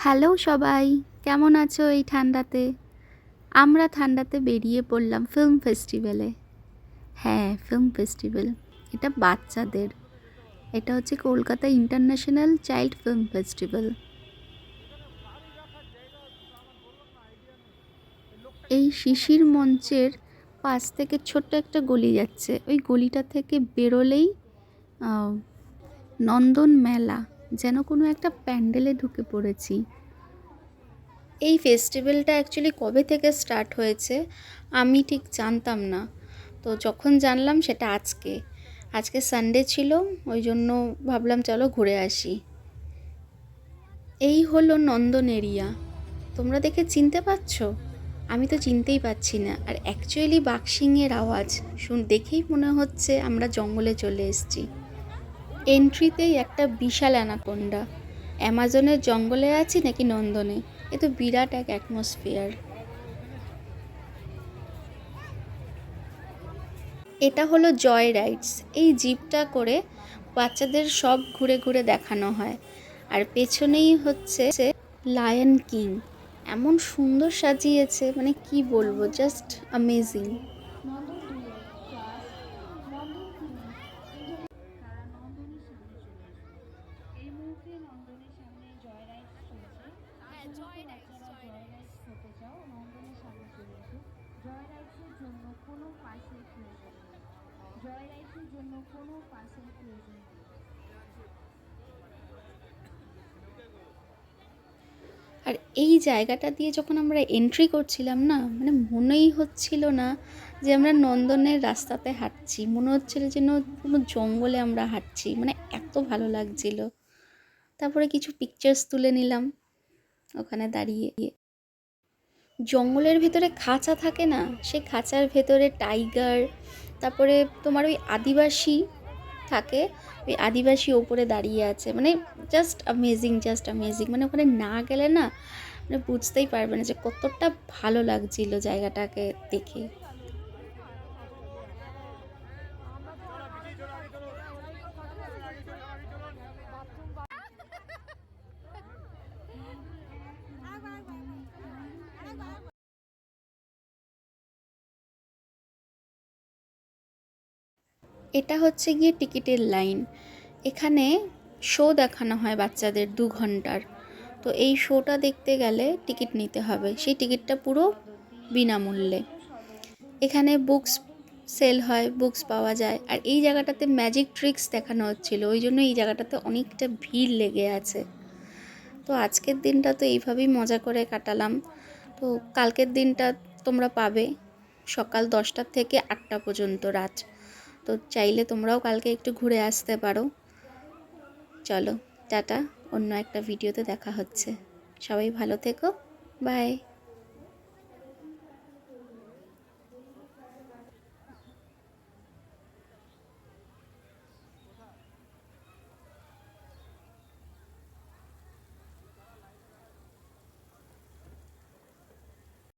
Hello সবাই, কেমন আছো এই ঠান্ডাতে? আমরা ঠান্ডাতে বেরিয়ে পড়লাম ফিল্ম ফেস্টিভ্যালে। হ্যাঁ, ফিল্ম ফেস্টিভ্যাল। এটা বাচ্চাদের। এটা হচ্ছে Kolkata international child film festival. এই শিশির মঞ্চের পাশ থেকে ছোট্ট একটা গলি যাচ্ছে। ওই গলিটা থেকে বেরোলেই নন্দন মেলা, যেন কোনো একটা প্যান্ডেলে ঢুকে পড়েছি। এই ফেস্টিভ্যালটা অ্যাকচুয়ালি কবে থেকে স্টার্ট হয়েছে আমি ঠিক জানতাম না। তো যখন জানলাম সেটা আজকে সানডে ছিল, ওই জন্য ভাবলাম চলো ঘুরে আসি। এই হলো নন্দন এরিয়া। তোমরা দেখে চিনতে পারছো? আমি তো চিনতেই পারছি না। আর অ্যাকচুয়ালি বাক্সিংয়ের আওয়াজ দেখেই মনে হচ্ছে আমরা জঙ্গলে চলে এসেছি। এন্ট্রিতেই একটা বিশাল অ্যানাকোন্ডা। অ্যামাজনের জঙ্গলে আছি নাকি নন্দনে? এ তো বিরাট এক অ্যাটমসফিয়ার। এটা হলো জয় রাইডস। এই জিপটা করে বাচ্চাদের সব ঘুরে ঘুরে দেখানো হয়। আর পেছনেই হচ্ছে লায়ন কিং। এমন সুন্দর সাজিয়েছে, মানে কি বলবো, জাস্ট অ্যামেজিং। আর এই জায়গাটা দিয়ে যখন আমরা এন্ট্রি করছিলাম না, মানে মনেই হচ্ছিল না যে আমরা নন্দনের রাস্তাতে হাঁটছি, মনে হচ্ছিল যেন কোনো জঙ্গলে আমরা হাঁটছি, মানে এত ভালো লাগছিল। তারপরে কিছু পিকচার্স তুলে নিলাম ওখানে দাঁড়িয়ে। জঙ্গলের ভেতরে খাঁচা থাকে না, সেই খাঁচার ভেতরে টাইগার, তারপরে তোমার ওই আদিবাসী থাকে, ওই আদিবাসী ওপরে দাঁড়িয়ে আছে, মানে জাস্ট অ্যামেজিং। মানে ওখানে না গেলে না, মানে বুঝতেই পারবে না যে কতটা ভালো লাগছিল জায়গাটাকে দেখে। এটা হচ্ছে গিয়ে টিকিটের লাইন। এখানে শো দেখানো হয় বাচ্চাদের 2 ঘন্টার। তো এই শোটা দেখতে গেলে টিকিট নিতে হবে, সেই টিকিটটা পুরো বিনামূল্যে। এখানে বুকস সেল হয়, বুকস পাওয়া যায়। আর এই জায়গাটাতে ম্যাজিক ট্রিক্স দেখানো হচ্ছিল, ওই জন্য এই জায়গাটাতে অনেকটা ভিড় লেগে আছে। তো আজকের দিনটা তো এইভাবেই মজা করে কাটালাম। তো কালকের দিনটা তোমরা পাবে সকাল 10টা থেকে 8টা পর্যন্ত রাত। তো চাইলে তোমরাও কালকে একটু ঘুরে আসতে পারো। চলো টাটা, অন্য একটা ভিডিওতে দেখা হচ্ছে। সবাই ভালো থেকো, বাই।